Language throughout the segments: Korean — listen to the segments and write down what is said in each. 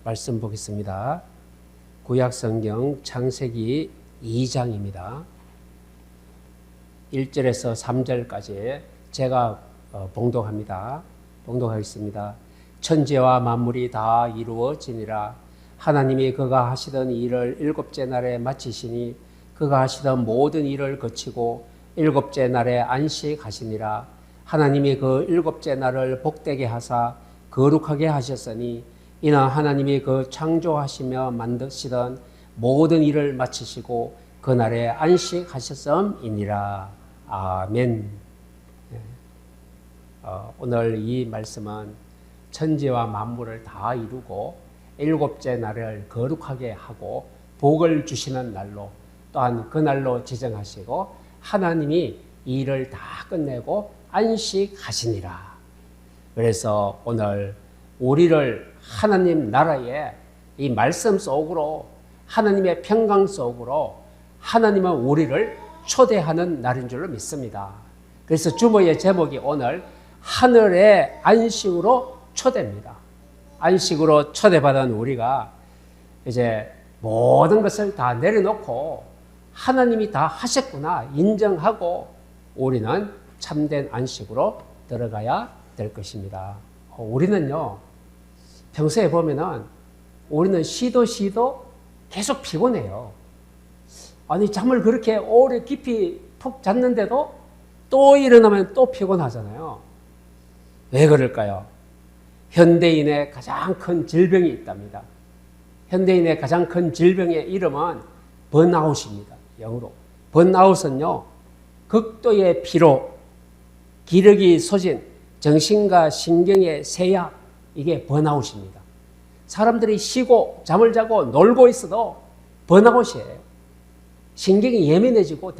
말씀 보겠습니다. 구약성경 창세기 2장입니다. 1절에서 3절까지 제가 봉독하겠습니다. 천지와 만물이 다 이루어지니라. 하나님이 그가 하시던 일을 일곱째 날에 마치시니 그가 하시던 모든 일을 거치고 일곱째 날에 안식하시니라. 하나님이 그 일곱째 날을 복되게 하사 거룩하게 하셨으니 이는 하나님이 그 창조하시며 만드시던 모든 일을 마치시고 그날에 안식하셨음이니라. 아멘. 오늘 이 말씀은 천지와 만물을 다 이루고 일곱째 날을 거룩하게 하고 복을 주시는 날로, 또한 그 날로 지정하시고 하나님이 이 일을 다 끝내고 안식하시니라. 그래서 오늘 우리를 하나님 나라의 이 말씀 속으로, 하나님의 평강 속으로 하나님은 우리를 초대하는 날인 줄로 믿습니다. 그래서 주보의 제목이 오늘 하늘의 안식으로 초대입니다. 안식으로 초대받은 우리가 이제 모든 것을 다 내려놓고 하나님이 다 하셨구나 인정하고 우리는 참된 안식으로 들어가야 될 것입니다. 우리는요, 평소에 보면은 우리는 쉬도 계속 피곤해요. 아니, 잠을 그렇게 오래 깊이 푹 잤는데도 또 일어나면 또 피곤하잖아요. 왜 그럴까요? 현대인의 가장 큰 질병이 있답니다. 현대인의 가장 큰 질병의 이름은 번아웃입니다. 영어로. 번아웃은요, 극도의 피로, 기력이 소진, 정신과 신경의 세약, 이게 번아웃입니다. 사람들이 쉬고 잠을 자고 놀고 있어도 번아웃이에요. 신경이 예민해지고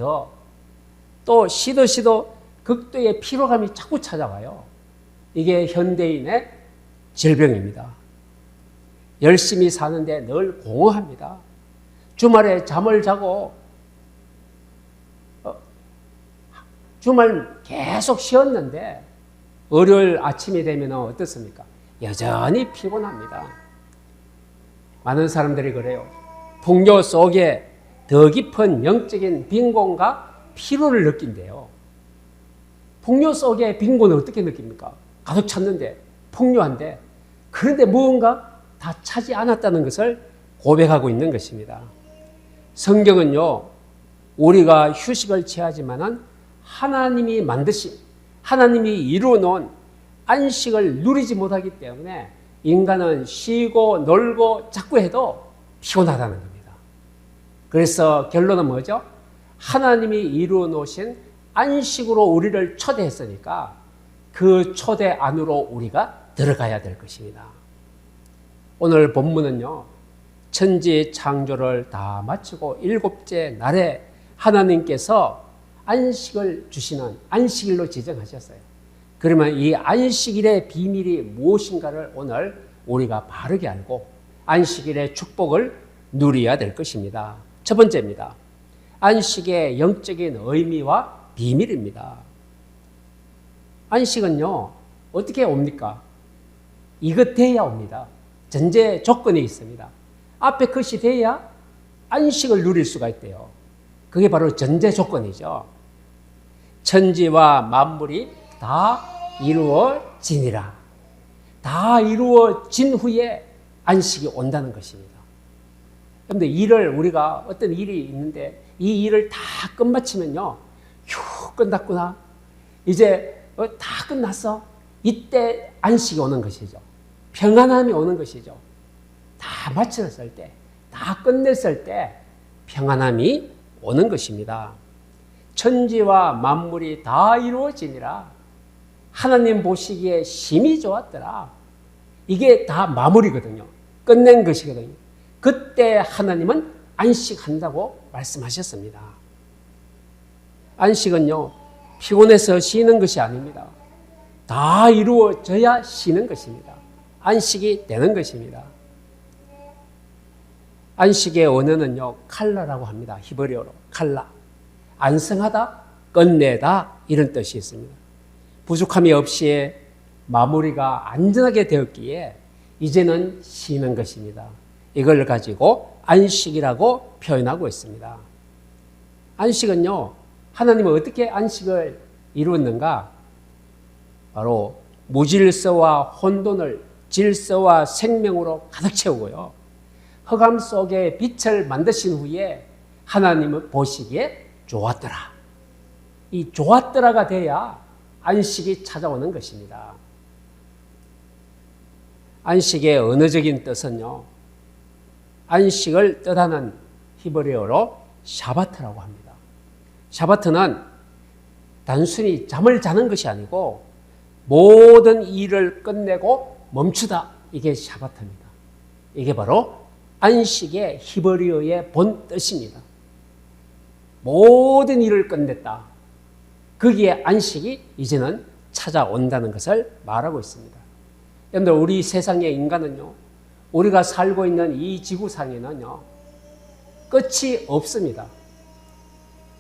또 쉬도 극도의 피로감이 자꾸 찾아와요. 이게 현대인의 질병입니다. 열심히 사는데 늘 공허합니다. 주말에 잠을 자고 주말 계속 쉬었는데 월요일 아침이 되면 어떻습니까? 여전히 피곤합니다. 많은 사람들이 그래요. 풍요 속에 더 깊은 영적인 빈곤과 피로를 느낀대요. 풍요 속의 빈곤을 어떻게 느낍니까? 가득 찼는데, 풍요한데, 그런데 무언가 다 차지 않았다는 것을 고백하고 있는 것입니다. 성경은요, 우리가 휴식을 취하지만은 하나님이 만드신, 하나님이 이루어 놓은 안식을 누리지 못하기 때문에 인간은 쉬고 놀고 자꾸 해도 피곤하다는 겁니다. 그래서 결론은 뭐죠? 하나님이 이루어 놓으신 안식으로 우리를 초대했으니까 그 초대 안으로 우리가 들어가야 될 것입니다. 오늘 본문은요, 천지 창조를 다 마치고 일곱째 날에 하나님께서 안식을 주시는 안식일로 지정하셨어요. 그러면 이 안식일의 비밀이 무엇인가를 오늘 우리가 바르게 알고 안식일의 축복을 누려야 될 것입니다. 첫 번째입니다. 안식의 영적인 의미와 비밀입니다. 안식은요, 어떻게 옵니까? 이것 돼야 옵니다. 전제 조건이 있습니다. 앞에 것이 돼야 안식을 누릴 수가 있대요. 그게 바로 전제 조건이죠. 천지와 만물이 다 이루어지니라. 다 이루어진 후에 안식이 온다는 것입니다. 그런데 우리가 어떤 일이 있는데 이 일을 다 끝마치면요, 끝났구나. 이제 다 끝났어. 이때 안식이 오는 것이죠. 평안함이 오는 것이죠. 다 마쳤을 때, 다 끝냈을 때 평안함이 오는 것입니다. 천지와 만물이 다 이루어지니라. 하나님 보시기에 심히 좋았더라. 이게 다 마무리거든요. 끝낸 것이거든요. 그때 하나님은 안식한다고 말씀하셨습니다. 안식은요, 피곤해서 쉬는 것이 아닙니다. 다 이루어져야 쉬는 것입니다. 안식이 되는 것입니다. 안식의 언어는요, 칼라라고 합니다. 히브리어로 칼라. 안성하다, 끝내다, 이런 뜻이 있습니다. 부족함이 없이 마무리가 안전하게 되었기에 이제는 쉬는 것입니다. 이걸 가지고 안식이라고 표현하고 있습니다. 안식은요, 하나님은 어떻게 안식을 이루었는가? 바로 무질서와 혼돈을 질서와 생명으로 가득 채우고요. 흑암 속에 빛을 만드신 후에 하나님은 보시기에 좋았더라. 이 좋았더라가 돼야 안식이 찾아오는 것입니다. 안식의 언어적인 뜻은요, 안식을 뜻하는 히브리어로 샤바트라고 합니다. 샤바트는 단순히 잠을 자는 것이 아니고 모든 일을 끝내고 멈추다. 이게 샤바트입니다. 이게 바로 안식의 히브리어의 본 뜻입니다. 모든 일을 끝냈다. 거기에 안식이 이제는 찾아온다는 것을 말하고 있습니다. 여러분들, 우리 세상의 인간은요, 우리가 살고 있는 이 지구상에는요, 끝이 없습니다.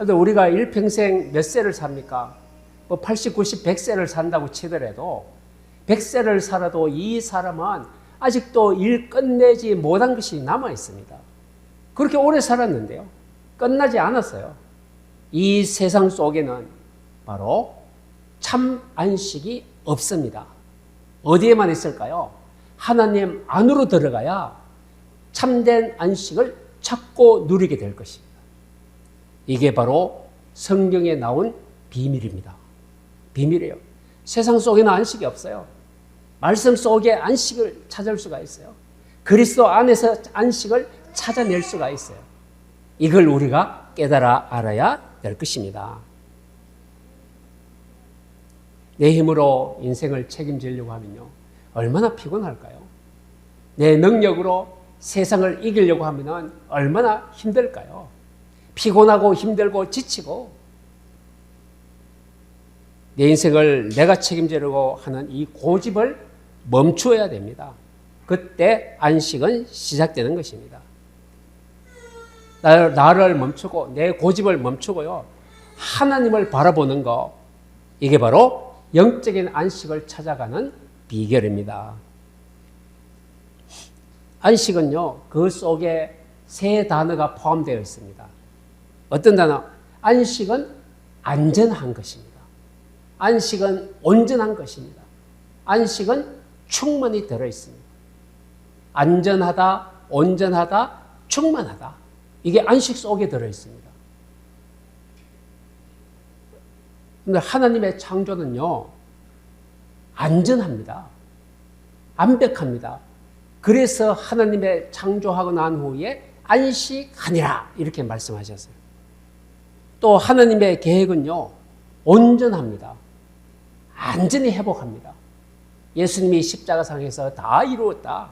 여러분들, 우리가 일평생 몇 세를 삽니까? 80, 90, 100세를 산다고 치더라도 100세를 살아도 이 사람은 아직도 일 끝내지 못한 것이 남아 있습니다. 그렇게 오래 살았는데요, 끝나지 않았어요. 이 세상 속에는 바로 참 안식이 없습니다. 어디에만 있을까요? 하나님 안으로 들어가야 참된 안식을 찾고 누리게 될 것입니다. 이게 바로 성경에 나온 비밀입니다. 비밀이에요. 세상 속에는 안식이 없어요. 말씀 속에 안식을 찾을 수가 있어요. 그리스도 안에서 안식을 찾아낼 수가 있어요. 이걸 우리가 깨달아 알아야 될 것입니다. 내 힘으로 인생을 책임지려고 하면요, 얼마나 피곤할까요? 내 능력으로 세상을 이기려고 하면 얼마나 힘들까요? 피곤하고 힘들고 지치고, 내 인생을 내가 책임지려고 하는 이 고집을 멈추어야 됩니다. 그때 안식은 시작되는 것입니다. 나를 멈추고 내 고집을 멈추고요, 하나님을 바라보는 것, 이게 바로 영적인 안식을 찾아가는 비결입니다. 안식은요, 그 속에 세 단어가 포함되어 있습니다. 어떤 단어? 안식은 안전한 것입니다. 안식은 온전한 것입니다. 안식은 충만히 들어있습니다. 안전하다, 온전하다, 충만하다. 이게 안식 속에 들어있습니다. 근데 하나님의 창조는요, 안전합니다. 완벽합니다. 그래서 하나님의 창조하고 난 후에 안식하니라 이렇게 말씀하셨어요. 또 하나님의 계획은요, 온전합니다. 완전히 회복합니다. 예수님이 십자가상에서 다 이루었다.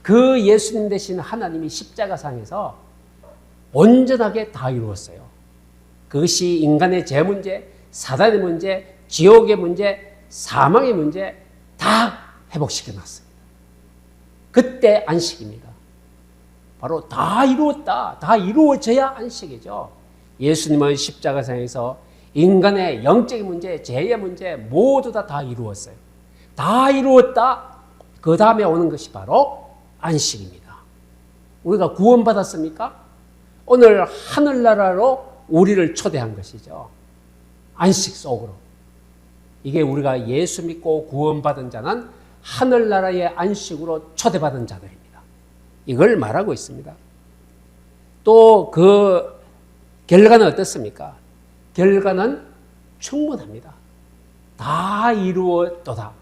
그 예수님 대신 하나님이 십자가상에서 온전하게 다 이루었어요. 그것이 인간의 죄 문제, 사단의 문제, 지옥의 문제, 사망의 문제 다 회복시켜놨습니다. 그때 안식입니다. 바로 다 이루었다, 다 이루어져야 안식이죠. 예수님은 십자가상에서 인간의 영적인 문제, 죄의 문제 모두 다 이루었어요. 다 이루었다. 그 다음에 오는 것이 바로 안식입니다. 우리가 구원받았습니까? 오늘 하늘나라로 우리를 초대한 것이죠. 안식 속으로. 이게 우리가 예수 믿고 구원받은 자는 하늘나라의 안식으로 초대받은 자들입니다. 이걸 말하고 있습니다. 또 그 결과는 어떻습니까? 결과는 충분합니다. 다 이루었도다.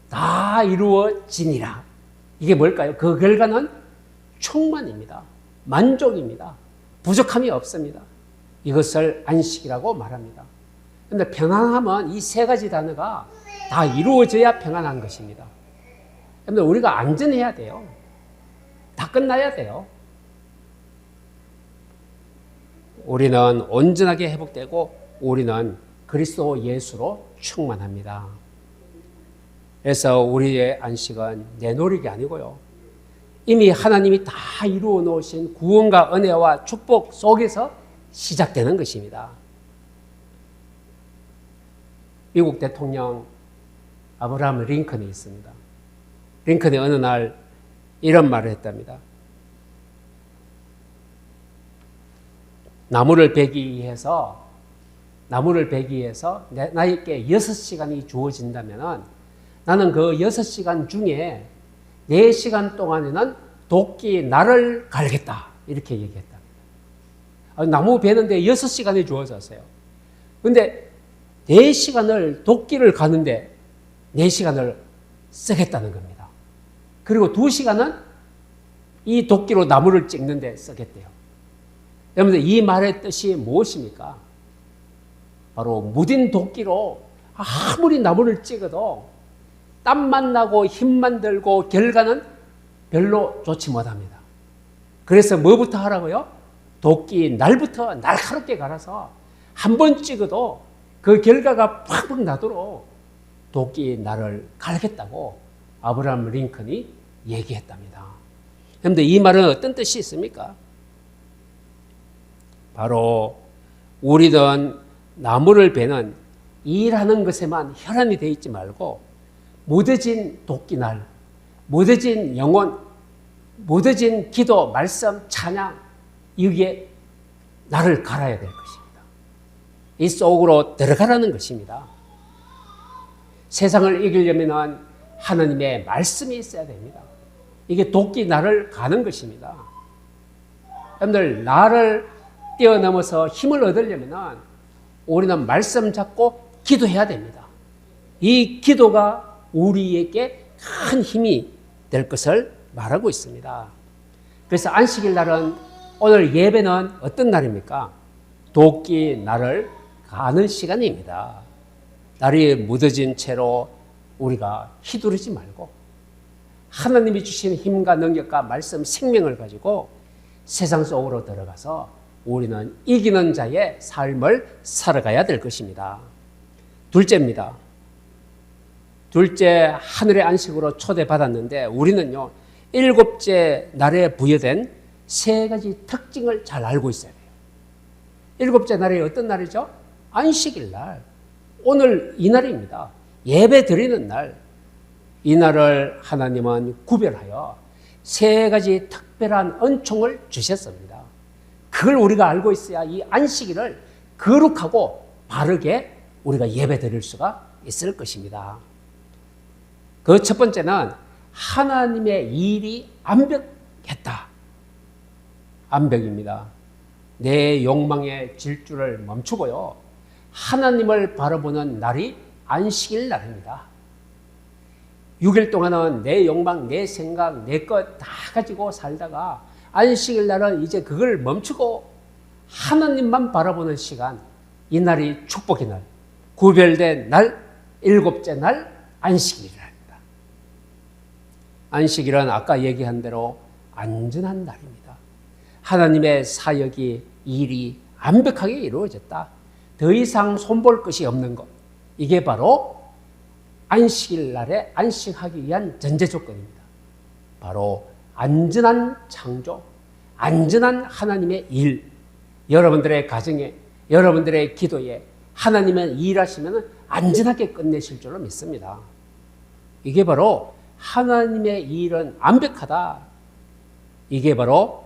다 이루어지니라. 이게 뭘까요? 그 결과는 충만입니다. 만족입니다. 부족함이 없습니다. 이것을 안식이라고 말합니다. 그런데 평안함은 이 세 가지 단어가 다 이루어져야 평안한 것입니다. 그런데 우리가 안전해야 돼요. 다 끝나야 돼요. 우리는 온전하게 회복되고 우리는 그리스도 예수로 충만합니다. 그래서 우리의 안식은 내 노력이 아니고요, 이미 하나님이 다 이루어 놓으신 구원과 은혜와 축복 속에서 시작되는 것입니다. 미국 대통령 아브라함 링컨이 있습니다. 링컨이 어느 날 이런 말을 했답니다. 나무를 베기 위해서 나에게 6시간이 주어진다면 나는 그 6시간 중에 4시간 동안에는 도끼 날을 갈겠다. 이렇게 얘기했답니다. 나무 베는데 6시간이 주어졌어요. 그런데 4시간을 도끼를 가는데 4시간을 쓰겠다는 겁니다. 그리고 2시간은 이 도끼로 나무를 찍는데 쓰겠대요. 여러분들 이 말의 뜻이 무엇입니까? 바로 무딘 도끼로 아무리 나무를 찍어도 땀만 나고 힘만 들고 결과는 별로 좋지 못합니다. 그래서 뭐부터 하라고요? 도끼 날부터 날카롭게 갈아서 한 번 찍어도 그 결과가 팍팍 나도록 도끼 날을 갈겠다고 아브라함 링컨이 얘기했답니다. 그런데 이 말은 어떤 뜻이 있습니까? 바로 우리는 나무를 베는 일하는 것에만 혈안이 되어 있지 말고 무뎌진 도끼날, 무뎌진 영혼, 무뎌진 기도, 말씀, 찬양 여기에 나를 갈아야 될 것입니다. 이 속으로 들어가라는 것입니다. 세상을 이기려면 하나님의 말씀이 있어야 됩니다. 이게 도끼 나를 가는 것입니다. 여러분들 나를 뛰어넘어서 힘을 얻으려면 우리는 말씀 잡고 기도해야 됩니다. 이 기도가 우리에게 큰 힘이 될 것을 말하고 있습니다. 그래서 안식일 날은 오늘 예배는 어떤 날입니까? 도끼 날을 가는 시간입니다. 날이 묻어진 채로 우리가 휘두르지 말고 하나님이 주신 힘과 능력과 말씀, 생명을 가지고 세상 속으로 들어가서 우리는 이기는 자의 삶을 살아가야 될 것입니다. 둘째입니다. 둘째, 하늘의 안식으로 초대받았는데 우리는요 7째 날에 부여된 3가지 특징을 잘 알고 있어야 돼요. 7째 날이 어떤 날이죠? 안식일 날. 오늘 이 날입니다. 예배 드리는 날. 이 날을 하나님은 구별하여 3가지 특별한 은총을 주셨습니다. 그걸 우리가 알고 있어야 이 안식일을 거룩하고 바르게 우리가 예배 드릴 수가 있을 것입니다. 그 첫 번째는 하나님의 일이 완벽했다. 완벽입니다. 내 욕망의 질주를 멈추고요. 하나님을 바라보는 날이 안식일 날입니다. 6일 동안은 내 욕망, 내 생각, 내 것 다 가지고 살다가 안식일 날은 이제 그걸 멈추고 하나님만 바라보는 시간, 이 날이 축복의 날, 구별된 날, 7째 날 안식일입니다. 안식일은 아까 얘기한 대로 안전한 날입니다. 하나님의 사역이 일이 완벽하게 이루어졌다. 더 이상 손볼 것이 없는 것. 이게 바로 안식일 날에 안식하기 위한 전제 조건입니다. 바로 안전한 창조, 안전한 하나님의 일, 여러분들의 가정에, 여러분들의 기도에 하나님은 일하시면 안전하게 끝내실 줄로 믿습니다. 이게 바로 하나님의 일은 완벽하다. 이게 바로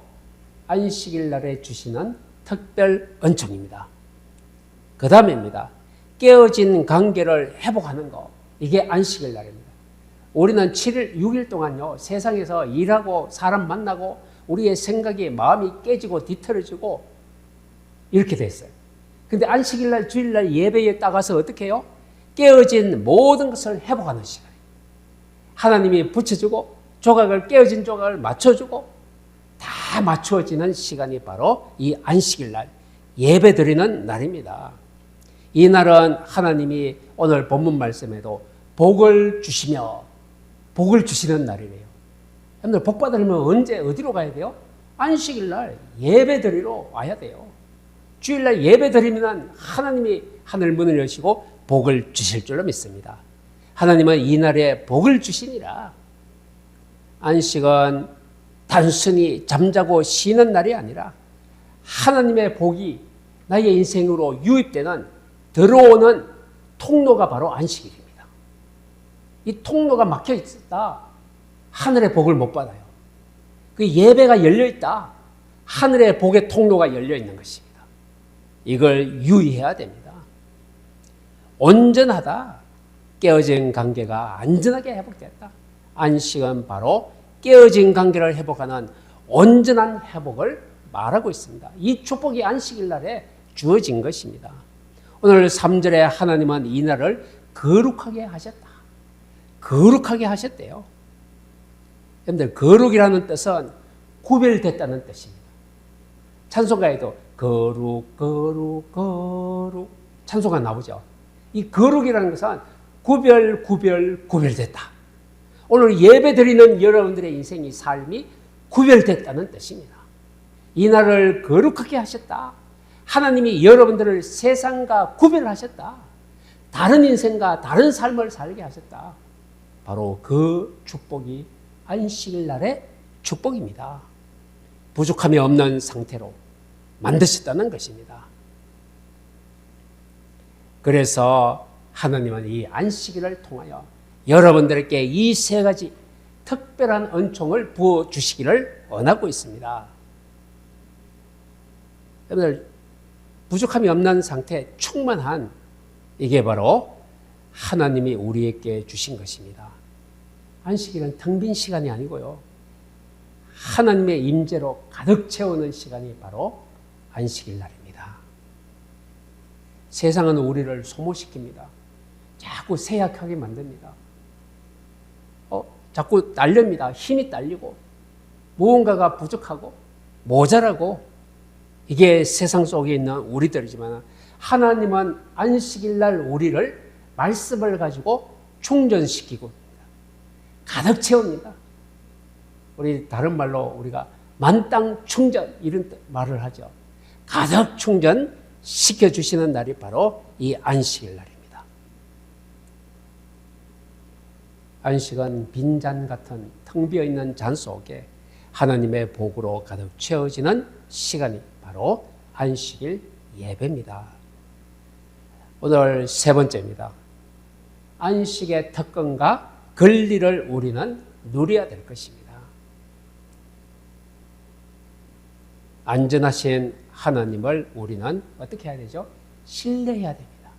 안식일 날에 주시는 특별 은총입니다. 그 다음입니다. 깨어진 관계를 회복하는 것. 이게 안식일 날입니다. 우리는 7일, 6일 동안요, 세상에서 일하고 사람 만나고 우리의 생각이 마음이 깨지고 뒤틀어지고 이렇게 됐어요. 근데 안식일 날, 주일 날 예배에 따가서 어떻게 해요? 깨어진 모든 것을 회복하는 시간이에요. 하나님이 붙여주고 조각을, 깨어진 조각을 맞춰주고 다 맞춰지는 시간이 바로 이 안식일 날, 예배 드리는 날입니다. 이 날은 하나님이 오늘 본문 말씀에도 복을 주시며 복을 주시는 날이래요. 여러분들 복 받으려면 언제 어디로 가야 돼요? 안식일 날 예배 드리러 와야 돼요. 주일 날 예배 드리면 하나님이 하늘 문을 여시고 복을 주실 줄로 믿습니다. 하나님은 이 날에 복을 주시니라. 안식은 단순히 잠자고 쉬는 날이 아니라 하나님의 복이 나의 인생으로 유입되는 들어오는 통로가 바로 안식일입니다. 이 통로가 막혀 있었다. 하늘의 복을 못 받아요. 그 예배가 열려있다. 하늘의 복의 통로가 열려있는 것입니다. 이걸 유의해야 됩니다. 온전하다. 깨어진 관계가 안전하게 회복됐다. 안식은 바로 깨어진 관계를 회복하는 온전한 회복을 말하고 있습니다. 이 축복이 안식일 날에 주어진 것입니다. 오늘 3절에 하나님은 이 날을 거룩하게 하셨다. 거룩하게 하셨대요. 여러분들 거룩이라는 뜻은 구별됐다는 뜻입니다. 찬송가에도 거룩 거룩 거룩 찬송가 나오죠. 이 거룩이라는 것은 구별됐다. 오늘 예배 드리는 여러분들의 인생이 삶이 구별됐다는 뜻입니다. 이 날을 거룩하게 하셨다. 하나님이 여러분들을 세상과 구별하셨다. 다른 인생과 다른 삶을 살게 하셨다. 바로 그 축복이 안식일 날의 축복입니다. 부족함이 없는 상태로 만드셨다는 것입니다. 그래서 하나님은 이 안식일을 통하여 여러분들에게 이 세 가지 특별한 은총을 부어주시기를 원하고 있습니다. 여러분들 부족함이 없는 상태, 충만한 이게 바로 하나님이 우리에게 주신 것입니다. 안식일은 텅 빈 시간이 아니고요. 하나님의 임재로 가득 채우는 시간이 바로 안식일 날입니다. 세상은 우리를 소모시킵니다. 자꾸 쇠약하게 만듭니다. 자꾸 딸립니다. 힘이 딸리고 무언가가 부족하고 모자라고 이게 세상 속에 있는 우리들이지만 하나님은 안식일 날 우리를 말씀을 가지고 충전시키고 가득 채웁니다. 우리 다른 말로 우리가 만땅 충전 이런 말을 하죠. 가득 충전시켜 주시는 날이 바로 이 안식일 날입니다. 안식은 빈잔 같은 텅 비어 있는 잔 속에 하나님의 복으로 가득 채워지는 시간이 바로 안식일 예배입니다. 오늘 세 번째입니다. 안식의 특권과 권리를 우리는 누려야 될 것입니다. 안전하신 하나님을 우리는 어떻게 해야 되죠? 신뢰해야 됩니다.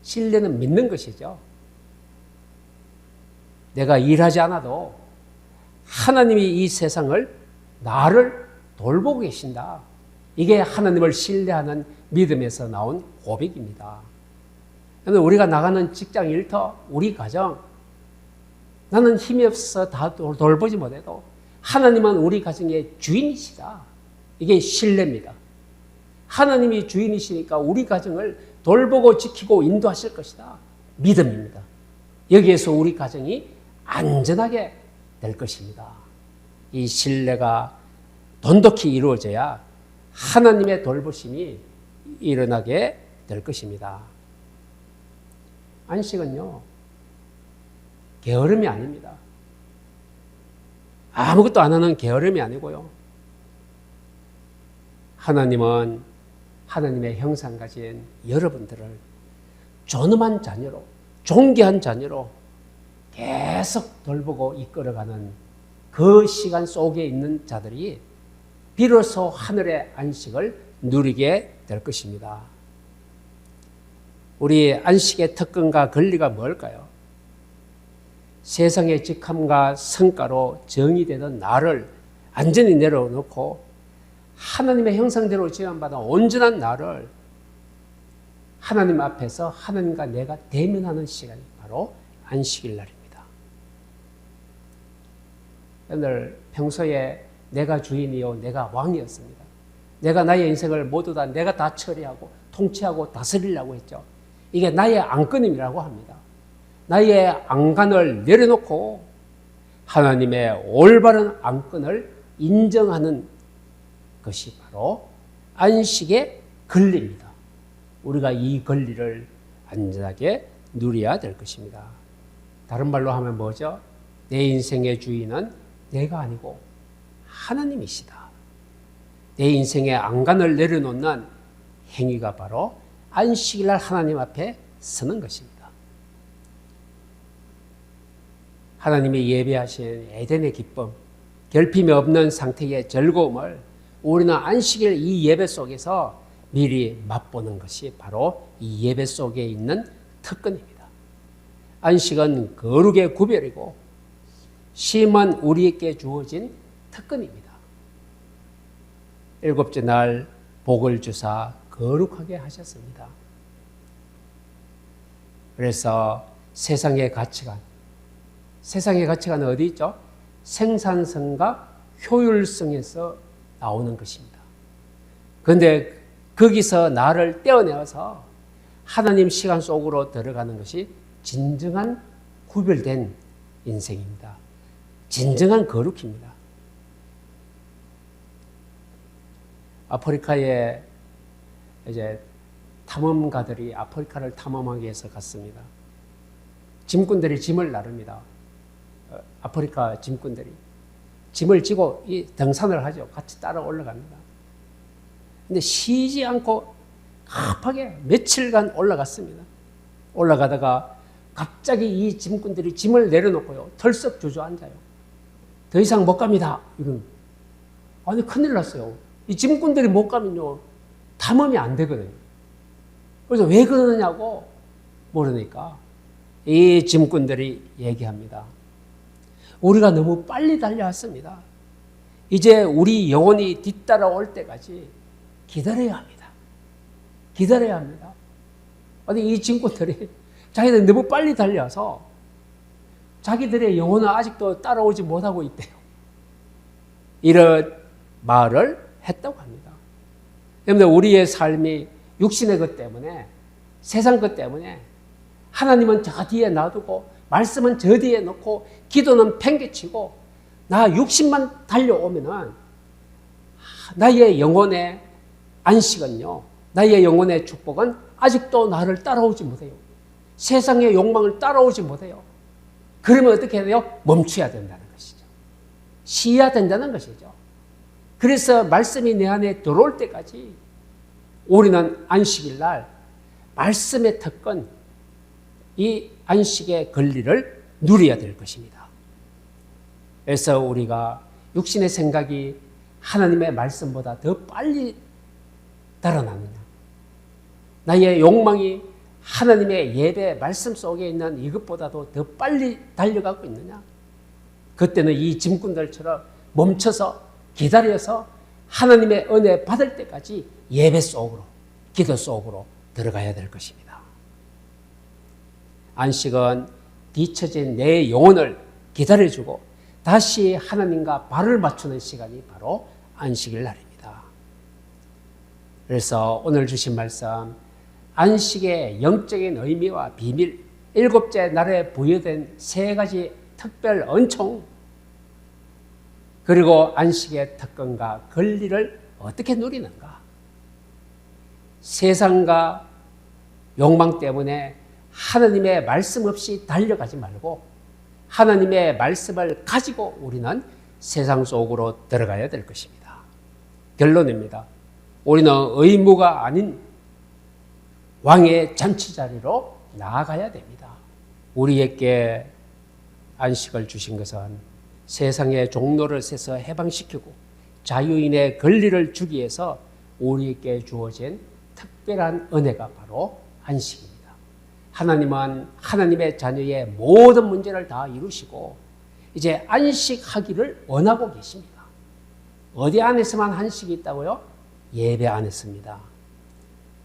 신뢰는 믿는 것이죠. 내가 일하지 않아도 하나님이 이 세상을 나를 돌보고 계신다. 이게 하나님을 신뢰하는 믿음에서 나온 고백입니다. 우리가 나가는 직장 일터, 우리 가정, 나는 힘이 없어서 다 돌보지 못해도 하나님은 우리 가정의 주인이시다. 이게 신뢰입니다. 하나님이 주인이시니까 우리 가정을 돌보고 지키고 인도하실 것이다. 믿음입니다. 여기에서 우리 가정이 안전하게 될 것입니다. 이 신뢰가 돈독히 이루어져야 하나님의 돌보심이 일어나게 될 것입니다. 안식은요, 게으름이 아닙니다. 아무것도 안 하는 게으름이 아니고요. 하나님은 하나님의 형상 가진 여러분들을 존엄한 자녀로, 존귀한 자녀로 계속 돌보고 이끌어가는 그 시간 속에 있는 자들이 비로소 하늘의 안식을 누리게 될 것입니다. 우리 안식의 특권과 권리가 뭘까요? 세상의 직함과 성과로 정의되는 나를 완전히 내려놓고 하나님의 형상대로 지음받은 온전한 나를 하나님 앞에서 하나님과 내가 대면하는 시간이 바로 안식일 날입니다. 오늘 평소에 내가 주인이요 내가 왕이었습니다. 내가 나의 인생을 모두 다 내가 다 처리하고 통치하고 다스리려고 했죠. 이게 나의 안건임이라고 합니다. 나의 안간을 내려놓고 하나님의 올바른 안건을 인정하는 것이 바로 안식의 권리입니다. 우리가 이 권리를 안전하게 누려야 될 것입니다. 다른 말로 하면 뭐죠? 내 인생의 주인은 내가 아니고 하나님이시다. 내 인생의 안간을 내려놓는 행위가 바로 안식일날 하나님 앞에 서는 것입니다. 하나님이 예배하신 에덴의 기쁨, 결핍이 없는 상태의 즐거움을 우리는 안식일 이 예배 속에서 미리 맛보는 것이 바로 이 예배 속에 있는 특권입니다. 안식은 거룩의 구별이고 쉼은 우리에게 주어진 특권입니다. 일곱째 날 복을 주사 거룩하게 하셨습니다. 그래서 세상의 가치관은 어디 있죠? 생산성과 효율성에서 나오는 것입니다. 그런데 거기서 나를 떼어내어서 하나님 시간 속으로 들어가는 것이 진정한 구별된 인생입니다. 진정한 거룩입니다. 아프리카에 이제 탐험가들이 아프리카를 탐험하기 위해서 갔습니다. 짐꾼들이 짐을 나릅니다. 아프리카 짐꾼들이 짐을 지고 이 등산을 하죠. 같이 따라 올라갑니다. 근데 쉬지 않고 급하게 며칠간 올라갔습니다. 올라가다가 갑자기 이 짐꾼들이 짐을 내려놓고요. 털썩 주저앉아요. 더 이상 못 갑니다. 이런. 아니 큰일 났어요. 이 짐꾼들이 못 가면요. 탐험이 안 되거든요. 그래서 왜 그러느냐고 모르니까 이 짐꾼들이 얘기합니다. 우리가 너무 빨리 달려왔습니다. 이제 우리 영혼이 뒤따라올 때까지 기다려야 합니다. 기다려야 합니다. 아니 이 짐꾼들이 자기들 너무 빨리 달려서 자기들의 영혼은 아직도 따라오지 못하고 있대요. 이런 말을 했다고 합니다. 그런데 우리의 삶이 육신의 것 때문에 세상 것 때문에 하나님은 저 뒤에 놔두고 말씀은 저 뒤에 놓고 기도는 팽개치고 나 육신만 달려오면은 나의 영혼의 안식은요, 나의 영혼의 축복은 아직도 나를 따라오지 못해요. 세상의 욕망을 따라오지 못해요. 그러면 어떻게 해야 돼요? 멈춰야 된다는 것이죠. 쉬어야 된다는 것이죠. 그래서 말씀이 내 안에 들어올 때까지 우리는 안식일 날 말씀의 특권, 이 안식의 권리를 누려야 될 것입니다. 그래서 우리가 육신의 생각이 하나님의 말씀보다 더 빨리 달아나느냐, 나의 욕망이 하나님의 예배 말씀 속에 있는 이것보다도 더 빨리 달려가고 있느냐, 그때는 이 짐꾼들처럼 멈춰서 기다려서 하나님의 은혜 받을 때까지 예배 속으로, 기도 속으로 들어가야 될 것입니다. 안식은 뒤처진 내 영혼을 기다려주고 다시 하나님과 발을 맞추는 시간이 바로 안식일 날입니다. 그래서 오늘 주신 말씀, 안식의 영적인 의미와 비밀, 일곱째 날에 부여된 세 가지 특별 은총, 그리고 안식의 특권과 권리를 어떻게 누리는가? 세상과 욕망 때문에 하나님의 말씀 없이 달려가지 말고 하나님의 말씀을 가지고 우리는 세상 속으로 들어가야 될 것입니다. 결론입니다. 우리는 의무가 아닌 왕의 잔치 자리로 나아가야 됩니다. 우리에게 안식을 주신 것은 세상의 종로를 세서 해방시키고 자유인의 권리를 주기 위해서 우리에게 주어진 특별한 은혜가 바로 안식입니다. 하나님은 하나님의 자녀의 모든 문제를 다 이루시고 이제 안식하기를 원하고 계십니다. 어디 안에서만 안식이 있다고요? 예배 안에서입니다.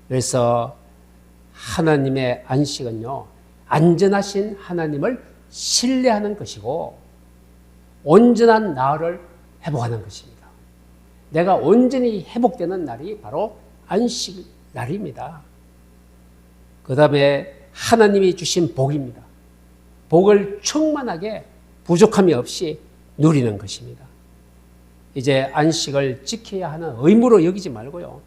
그래서 하나님의 안식은요, 안전하신 하나님을 신뢰하는 것이고 온전한 나를 회복하는 것입니다. 내가 온전히 회복되는 날이 바로 안식 날입니다. 그 다음에 하나님이 주신 복입니다. 복을 충만하게 부족함이 없이 누리는 것입니다. 이제 안식을 지켜야 하는 의무로 여기지 말고요.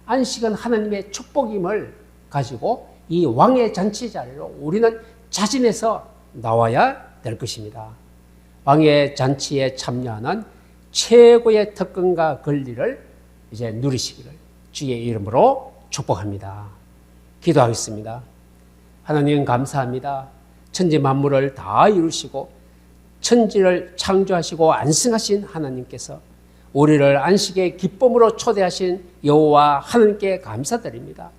안식은 하나님의 축복임을 가지고 이 왕의 잔치 자리로 우리는 자진해서 나와야 될 것입니다. 왕의 잔치에 참여하는 최고의 특권과 권리를 이제 누리시기를 주의 이름으로 축복합니다. 기도하겠습니다. 하나님 감사합니다. 천지 만물을 다 이루시고 천지를 창조하시고 안승하신 하나님께서 우리를 안식의 기쁨으로 초대하신 여호와 하나님께 감사드립니다.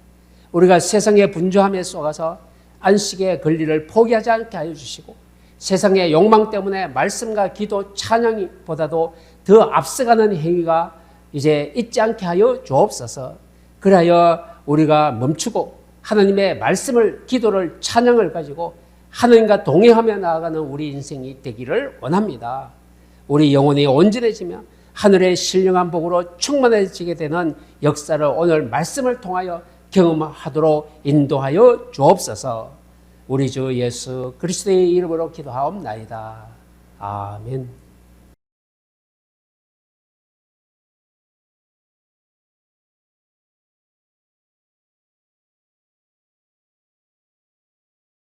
우리가 세상의 분주함에 속아서 안식의 권리를 포기하지 않게 하여 주시고 세상의 욕망 때문에 말씀과 기도 찬양보다도 더 앞서가는 행위가 이제 있지 않게 하여 주옵소서. 그리하여 우리가 멈추고 하나님의 말씀을, 기도를, 찬양을 가지고 하나님과 동행하며 나아가는 우리 인생이 되기를 원합니다. 우리 영혼이 온전해지며 하늘의 신령한 복으로 충만해지게 되는 역사를 오늘 말씀을 통하여 경험하도록 인도하여 주옵소서. 우리 주 예수 그리스도의 이름으로 기도하옵나이다. 아멘.